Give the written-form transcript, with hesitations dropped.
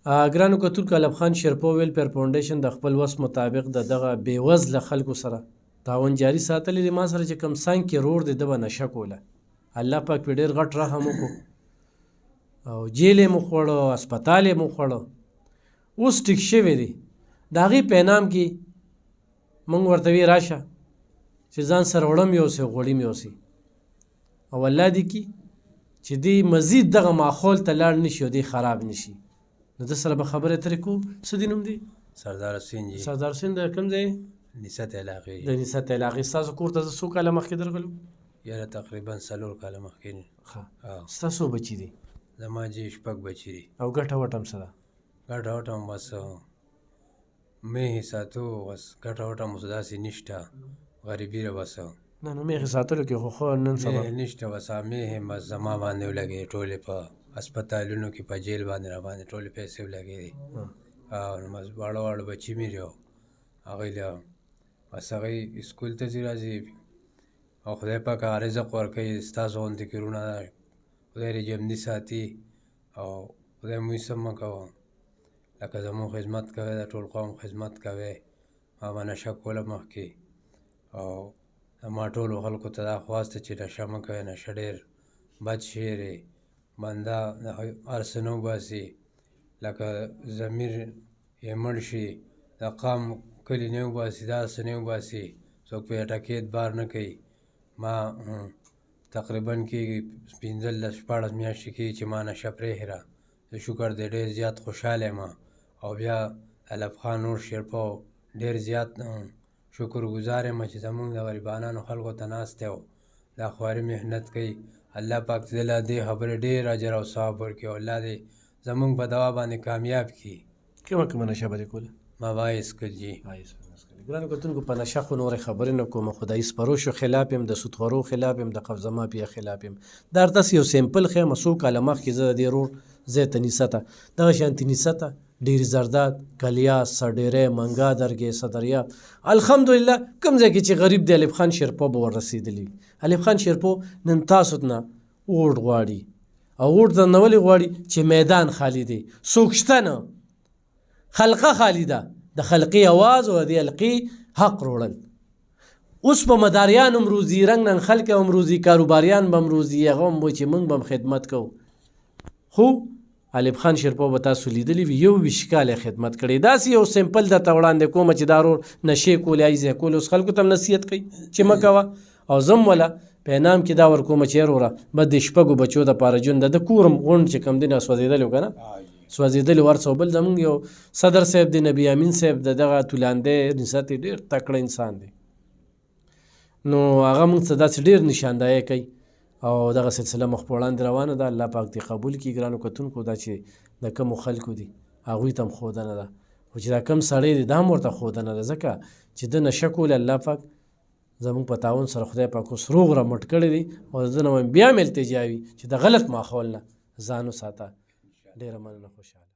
ګرانو کتونکو ایوب خان شیرپو ویلفیر فاونډیشن د خپل وس مطابق د دغه بېوزله خلکو سره تعاون جاري ساتلی دی. ما سره چې کوم څنګ کې رور دی ده به نشه کوله. الله پاک پې ډېر غټ رحم وکړو او جیل یې مو خوړو، هسپتال یې مو خوړو، اوس ټیک شوی دی. د هغې په انعام کې موږ ورته وی راشه چې ځان سره وړم یوسي غوړي مې یوسي او الله دې کي چې دې مزید دغه ماحول ته لاړ نشي او دې خراب نشي. نو ده سره به خبرې اترې کوو. څه دې نوم دی؟ سردار حسین جی. سردار حسین د کوم ځای؟ نسات علاقې. د نسات علاقې. ستاسو کور ته زه څو کاله مخکې درغلم؟ یاره تقریبا 4 کاله مخکې. ښه. ستاسو بچي دي؟ زما جی 6 بچي دي. او ګټه وټه هم څه ده؟ ګټه وټه هم بس مېښې ساتو، بس ګټه وټه هم اوس داسې نشته، غریبي ده بس. نه نو مېښې ساتلو کې خو نن سبا نشته، بس مېښې بس زما باندې ولګېدې ټولې په هسپتالونو کې په جیل باندې راباندې ټولې پیسې ولګېدې. نو بس واړه واړه بچي مې دي او هغوی له بس هغوی سکول ته ځي راځي او خدای پاک هغه رزق ورکوي. ستاسو غوندې کورونه خدای دې جمدي ساتي او خدای مو هېڅ هم مه کوه. لکه زموږ خدمت کوئ، د ټول قوم خدمت کوئ. ما به نشه کوله مخکې او زما ټولو خلکو ته دا خواست چې نشه مه کوئ، نشه ډېر بد شی دی. بنده هر څه نه وباسي، لکه ضمیر یې مړ شي، د قام کلي نه وباسي، دا څه نه وباسي، څوک په اټکې اعتبار نه کوي. ما تقریبا کېږي 15-14 میاشتې کېږي چې ما نشه پرېښې. زه شکر دی ډېر زیات خوشحاله یم او بیا ایوب خان نور شیرپو ډېر زیات شکر ګزار یم چې زمونږ د غریبانو خلکو ته ناست دی او دا خواري محنت کوي. الله پاک دې له دې خبرې ډېر اجر او ثواب ورکړي او الله دې زمونږ په دوا باندې کامیاب کړي. کومه کومه نشه به دې کوله؟ ما وایس کړ جي. ګرانو کتونکو په نشه خو نورې خبرې نه کوم، خو د ایسپروشو خلاف یم، د سودخورو خلاف یم، د قبضه مافیا خلاف یم. دا تاسو یو سیمپل ښیم. څو کاله مخکې زه د دې رور ځای ته نیسه ته دغه شانتې نیسه ته ډېرې زرداد، کلیاس، سرډېری، منګا درګې، صدریاب، الحمدلله کوم ځای کې چې غریب دی ایوب خان شیرپو به ور رسېدلی وي. ایوب خان شیرپو نن تاسو نه اوړ غواړي او اوړ درنه ولې غواړي چې میدان خالي دی، څوک شته نه، خلقه خالي ده. د خلقي اواز او د حلقي حق روړل. اوس په مداریان هم روزي، رنګ نن خلک هم روزي، کاروباریان به هم روزي، هغه هم وایي چې موږ به هم خدمت کوو. خو ایوب خان شیرپو به تاسو لیدلی وي 21 کاله خدمت کړی. داسې یو سمپل درته وړاندې کومه چې دا رور نشې کولې، ایزې کولې، اوس خلکو ته هم نصیحت کوي چې مه کوه. او زم وله په انعام کې دا ورکومه چې وروره به د 6 بچو دپاره ژوند د کور غونډ چې کوم دی نه سوځېدلی و که نه سوځېدلی ورڅه. بل زمونږ یو صدر صاحب دی، نبي امین صاحب د دغه تولاندی نسبت ډېر تکړه انسان دی. نو هغه موږ څه داسې ډېر نشاندهیه کوي او دغه سلسله مخ په وړاندې روانه ده. الله پاک دې قبول کړي. ګرانو کتونکو دا چې د کومو خلکو دي هغوی ته هم ښودنه ده، خو چې دا کم سړی دی دا هم ورته ښودنه ده، ځکه چې ده نشه کوله الله پاک زمونږ په تعاون سره خدای پاک اوس روغ رمټ کړی دی او زه نه وایم بیا مې التجا وي چې د غلط ماحول نه ځان وساته. ډېره مننه، خوشحاله.